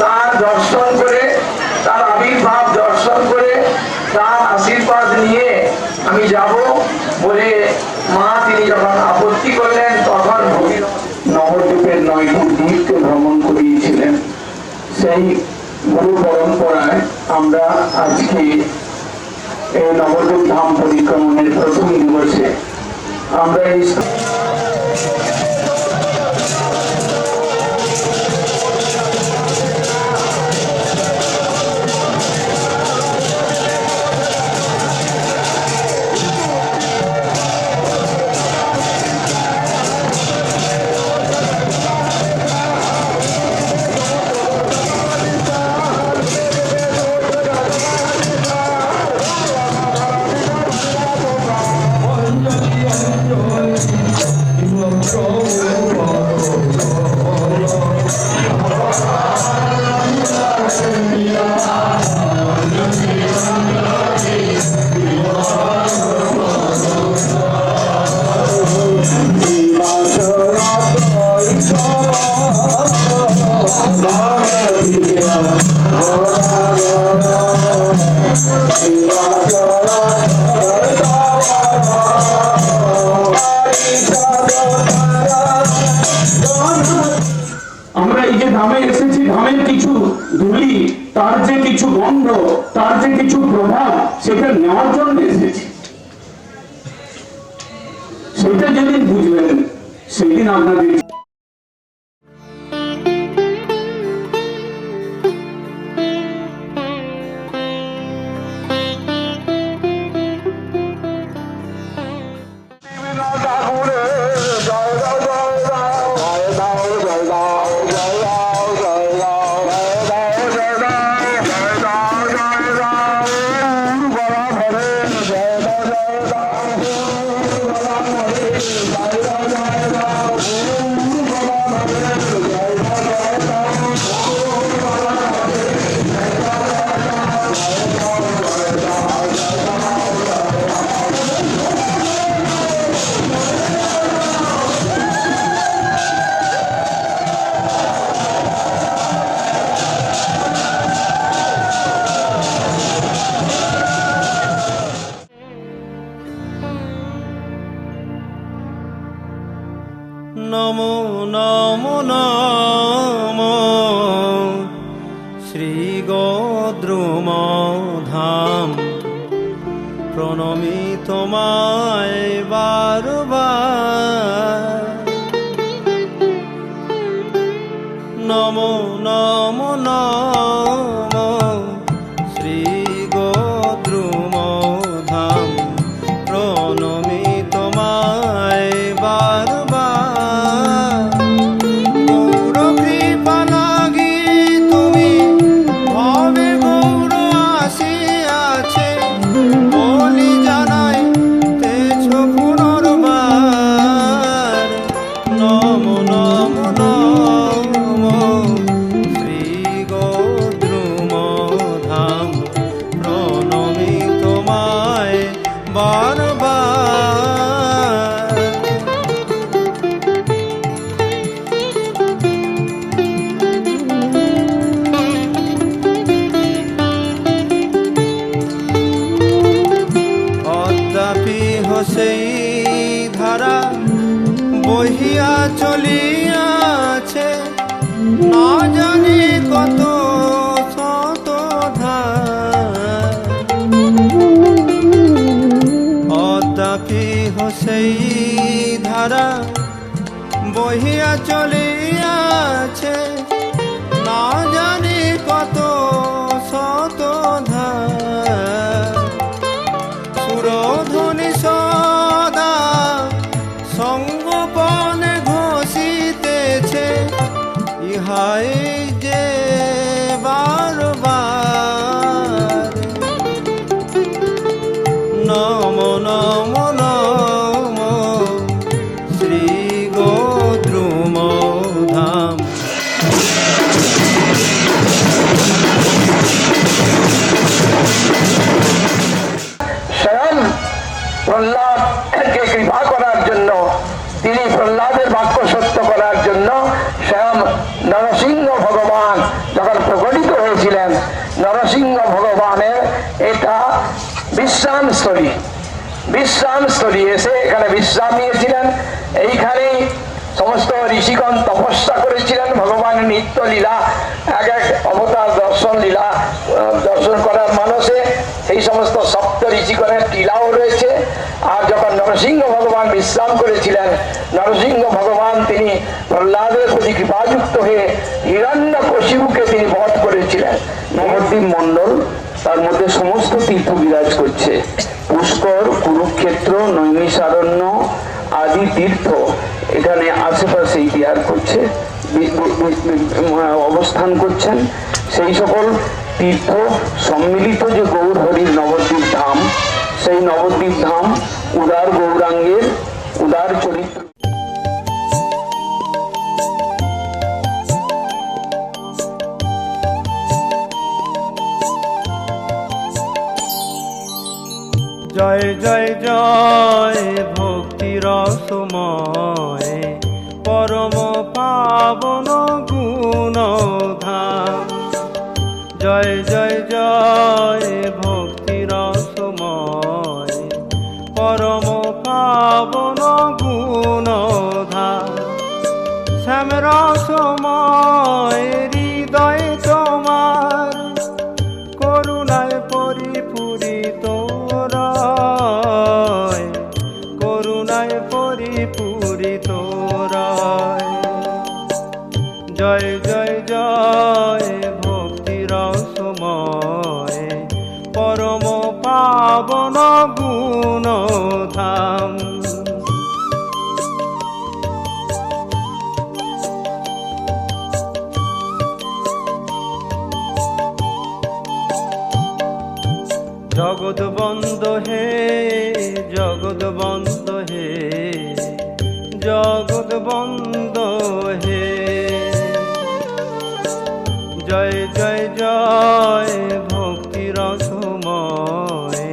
তার দর্শন করে, তার আবির্ভাব দর্শন করে, তার আশীর্বাদ নিয়ে আমি যাব বলে মা তিনি যখন আপত্তি করলেন, তখন নবদ্বীপের 9টি দ্বীপকে ভ্রমণ করিয়েছিলেন। সেই গুরু পরম্পরায় আমরা আজকে এই নবদ্বীপ ধাম পরিক্রমণের প্রথম দিবসে আমরা এই আমরা এই যে ধামে এসেছি, ধামের কিছু ধুলি, তার যে কিছু গন্ধ, তার যে কিছু প্রভাব, সেটা নেওয়ার জন্য এসেছি। সেটা যেদিন বুঝবেন সেদিন আপনাদের নমো নমো নমো শ্রী গোদ্রুম ধাম, প্রণমি তোমায় বারবার। নমো নমো নমো শ্রী গোদ্রুম ধাম, প্রণমি তোমায় বারবার। সেই ধারা বহিয়া চলিয়াছে, না জানি কত শত ধার। অদ্যাপি সেই ধারা বহিয়া চলিয়াছে, না জানি কত শত ধার। সুরধ্বনি সদা সঙ্গোপনে ঘোষিতেছে, ইহাই যে বারবার। নমো নমো নমো শ্রী গোদ্রুম ধাম। প্রহ্লাদকে কৃপা করার জন্য, তিনি প্রহ্লাদের বাক্য সত্য করার জন্য স্বয়ং নরসিংহ ভগবান যখন প্রকটিত হয়েছিলেন, নরসিংহ ভগবানের এটা বিশ্রামস্থলী এসে এখানে বিশ্রাম নিয়েছিলেন। এইখানেই সমস্ত ঋষিগণ তপস্যা করেছিলেন। ভগবানের নিত্য লীলা, এক এক অবতার দর্শন লীলা দর্শন করার মানসে সেই সমস্ত সপ্ত ঋষিগণের লীলাও রয়েছে। আর যখন নরসিংহ ভগবান বিশ্রাম করেছিলেন, নরসিংহ ভগবান তিনি প্রহ্লাদের প্রতি কৃপাযুক্ত হয়ে হিরণ্যকশিপুকে তিনি বধ করেছিলেন। নবদ্বীপ মন্ডল, তার মধ্যে সমস্ত তীর্থ বিরাজ করছে। পুষ্কর, কুরুক্ষেত্র, নৈমিষারণ্য আদি তীর্থ এখানে আশেপাশেই বিহার করছে, অবস্থান করছেন। সেই সকল তীর্থ সম্মিলিত যে গৌর হরির নবদ্বীপ ধাম, সেই নবদ্বীপ ধাম উদার গৌরাঙ্গের উদার চরিত্র। জয় জয় জয় ভক্তি রসময় পরম পাবন গুণ ধাম। জয় জয় জয় ভক্তি রসময় পরম পাবন গুণ ধাম। শ্যাম রসময় হৃদয় তোমার করুণায় পরিপূরিত, করুণায় পরিপূরিত রায়। জয় জয় জয় ভক্তি রসময় পরম পাবন গুণ ধাম। জগৎ বন্ধ হে, জগৎ বন্ধ হে, জগৎ বন্ধ হে। জয় জয় জয় ভক্তি রসময়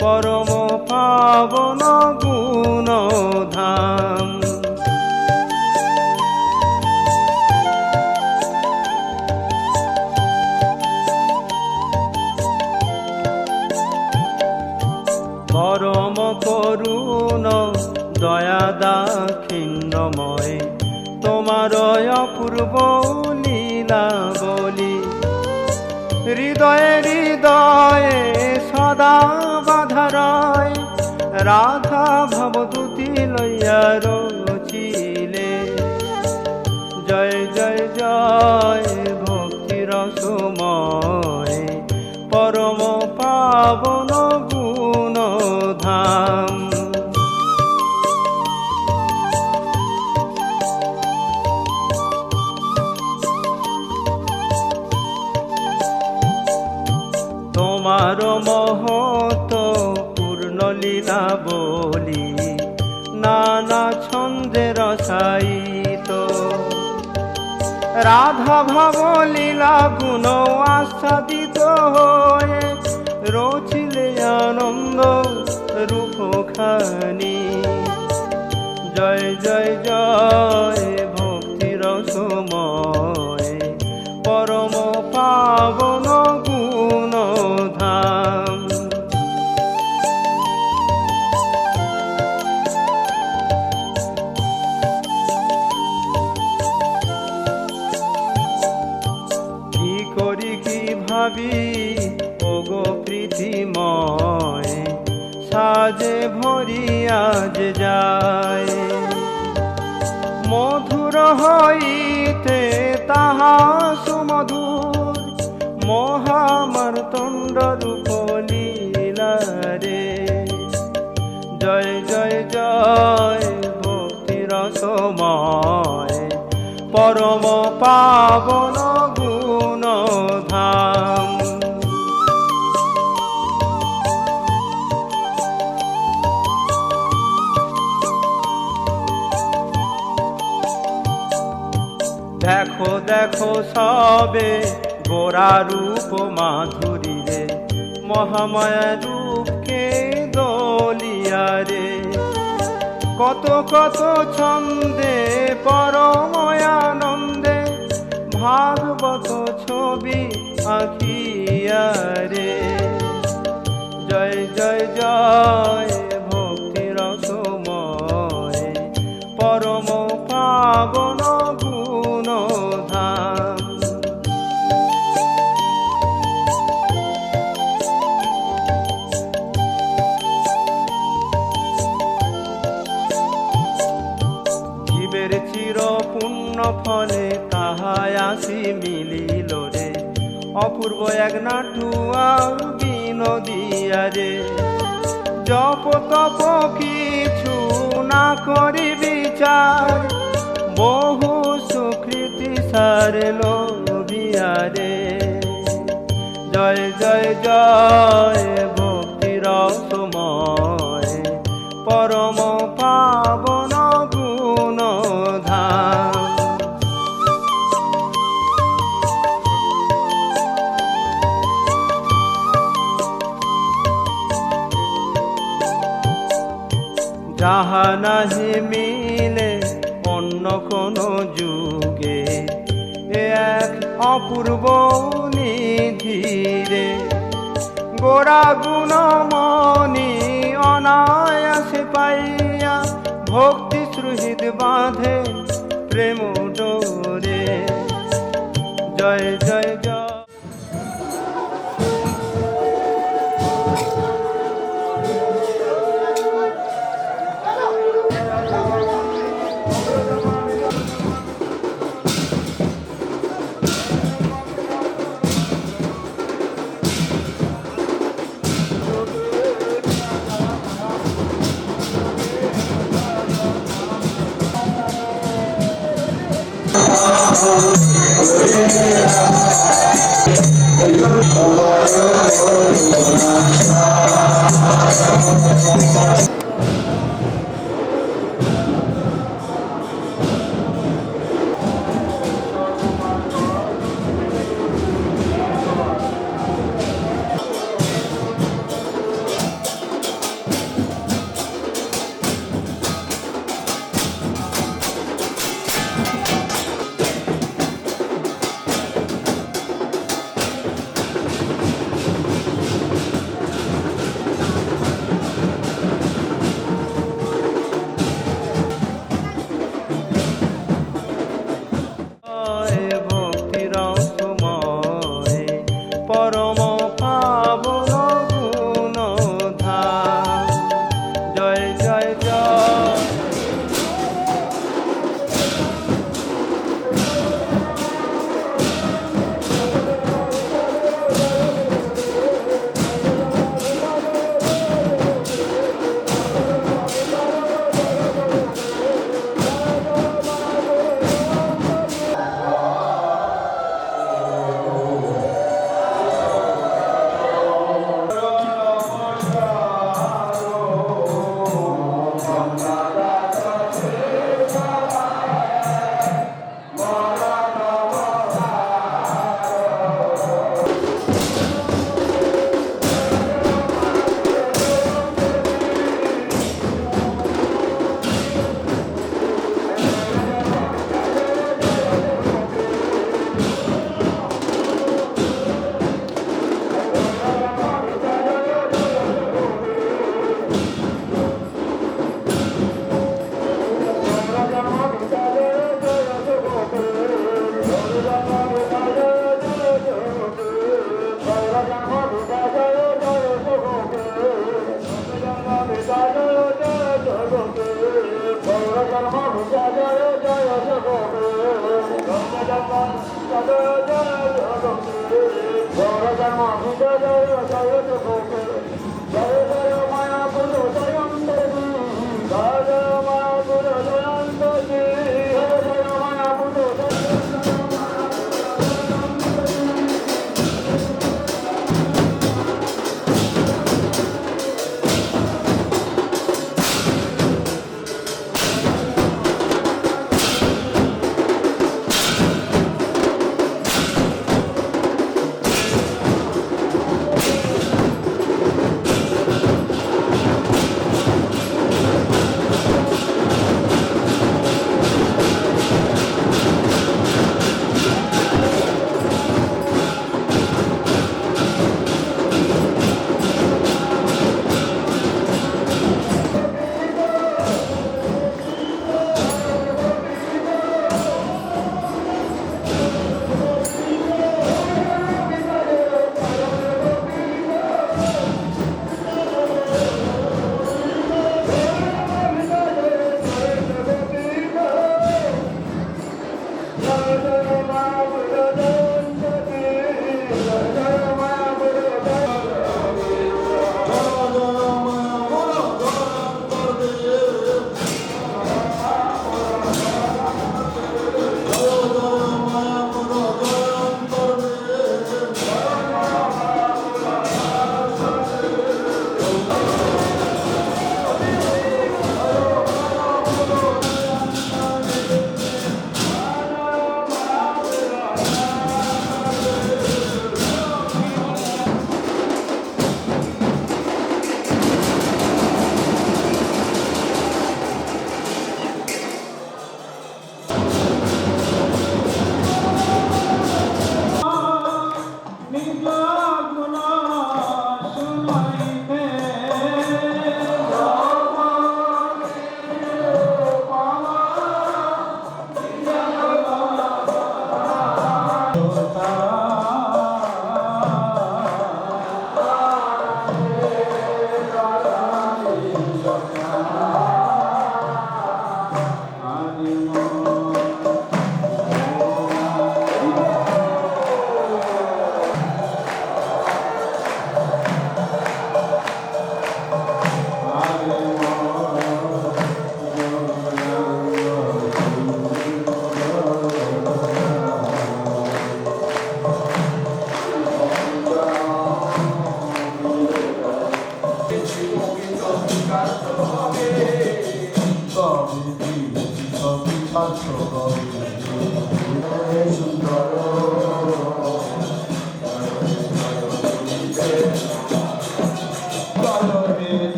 পরম পাবন গুণ ধাম। পরম করুণ দয়া দাক্ষিণ্যময় তোমার অপূর্ব লীলা বলি। হৃদয়ে হৃদয়ে সদা বাধারয় রাধা ভবদূতি লইয়া রচিলে। জয় জয় জয় ভক্তি রসময় পরম পাবন গুণ ধাম। তোমার মহত পূর্ণ লীলা বলি নানা ছন্দে রসায়িত। রাধা ভাব লীলা গুণ আস্বাদিত হয়ে রচিলে আনন্দ রূপখানি। জয় জয় জয় ভক্তি রসময় পরম পাবন গুণ ধাম। কি করি কি ভাবি ওগো পৃথিবীময় সাজে ভরিয়া যে যায়। মধুর হইতে তাহা সুমধুর মহামার্তণ্ড রূপ লীলা রে। জয় জয় জয় ভক্তি রসময় পরম পাবন গুণ ধাম। দেখো দেখো সবে গোরা রূপ মাধুরী রে মহামায়া রূপকে দলিয়া হিয়ারে কত কত ছন্দে পরময়ানন্দে ভাগবত ছবি আঁকিয়ারে জয় জয় জয় ভক্তি রসময় পরম পাবন গুণ ধাম জীবের চির পুণ্য ফলে তাহাই আসি মিলিল রে অপূর্ব এক নাটুয়া বিনোদিয়ারে জপ তপ কিছু না করি বিচার বহু সুকৃতি সার লোভিয়ারে জয় জয় জয় ভক্তি রসময় পরম পাবন গুণ ধাম যাহা নাহি মিলে অন্য কোন যুগে এ এক অপূর্ব নিধিরে গোরা গুণমণি অনায়াসে পাইয়া ভক্তি সুহৃদ বাঁধে প্রেম ডোরে জয় জয় জয়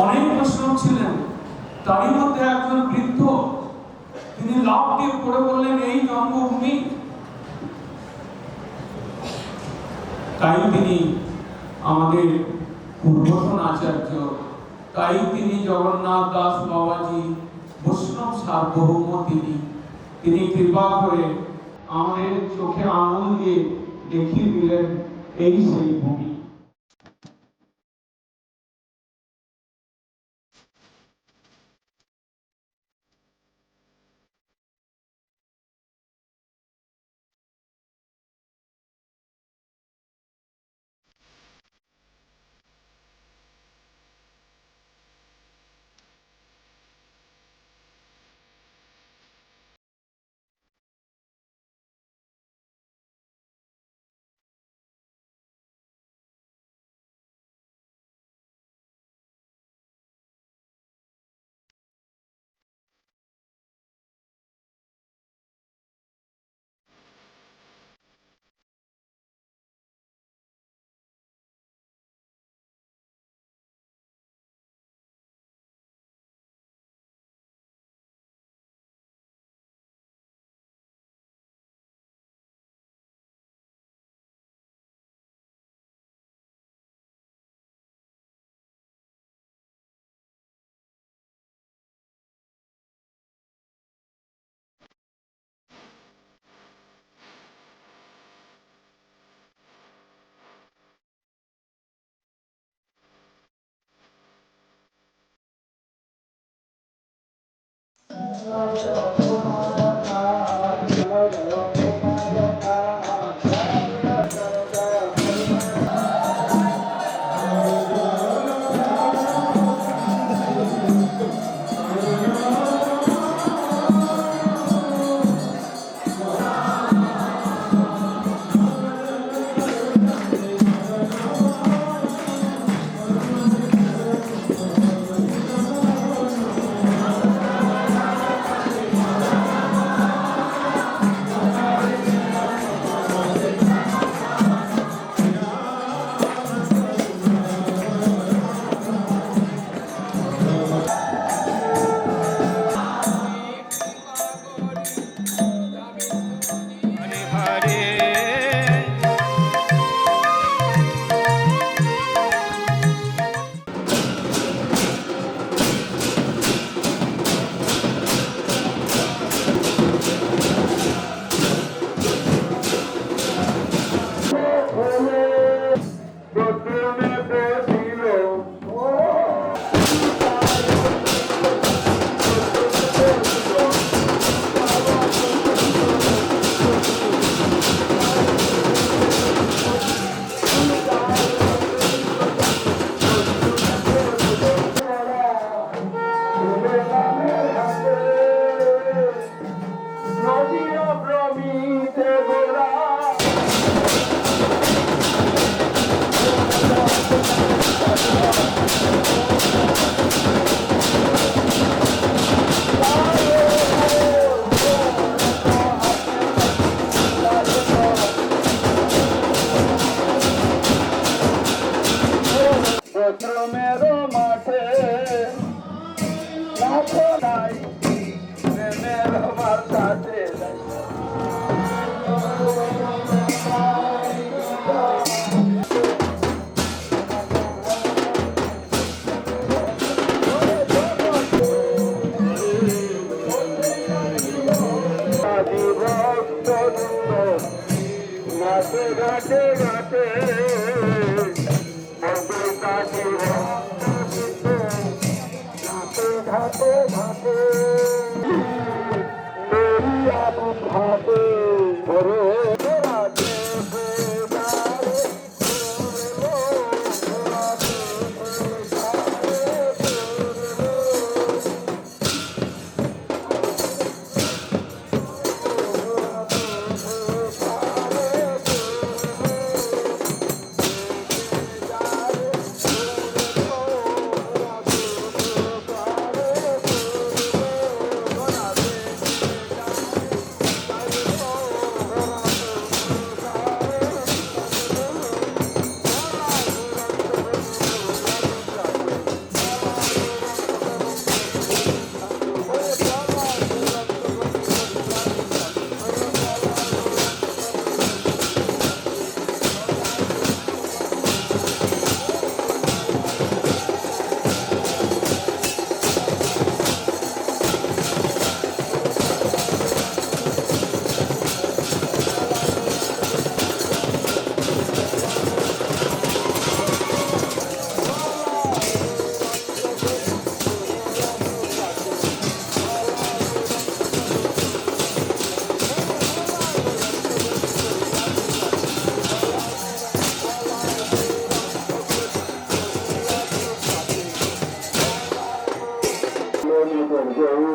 অনেক বৈষ্ণব ছিলেন, তারই মধ্যে একজন বৃদ্ধ, তিনি লাফ দিয়ে পড়ে বললেন, এই জন্মভূমি। তাই তিনি আমাদের পূর্বতন আচার্য, তাই তিনি জগন্নাথ দাস বাবাজি, বৈষ্ণব সার্বভৌম। তিনি কৃপা করে আমাদের চোখে আঙুল দিয়ে দেখিয়ে দিলেন এই সেই ভূমি। ঘাটে ঘাটে ঘাটে ঘাটে ঘাটে ঘরে গৌর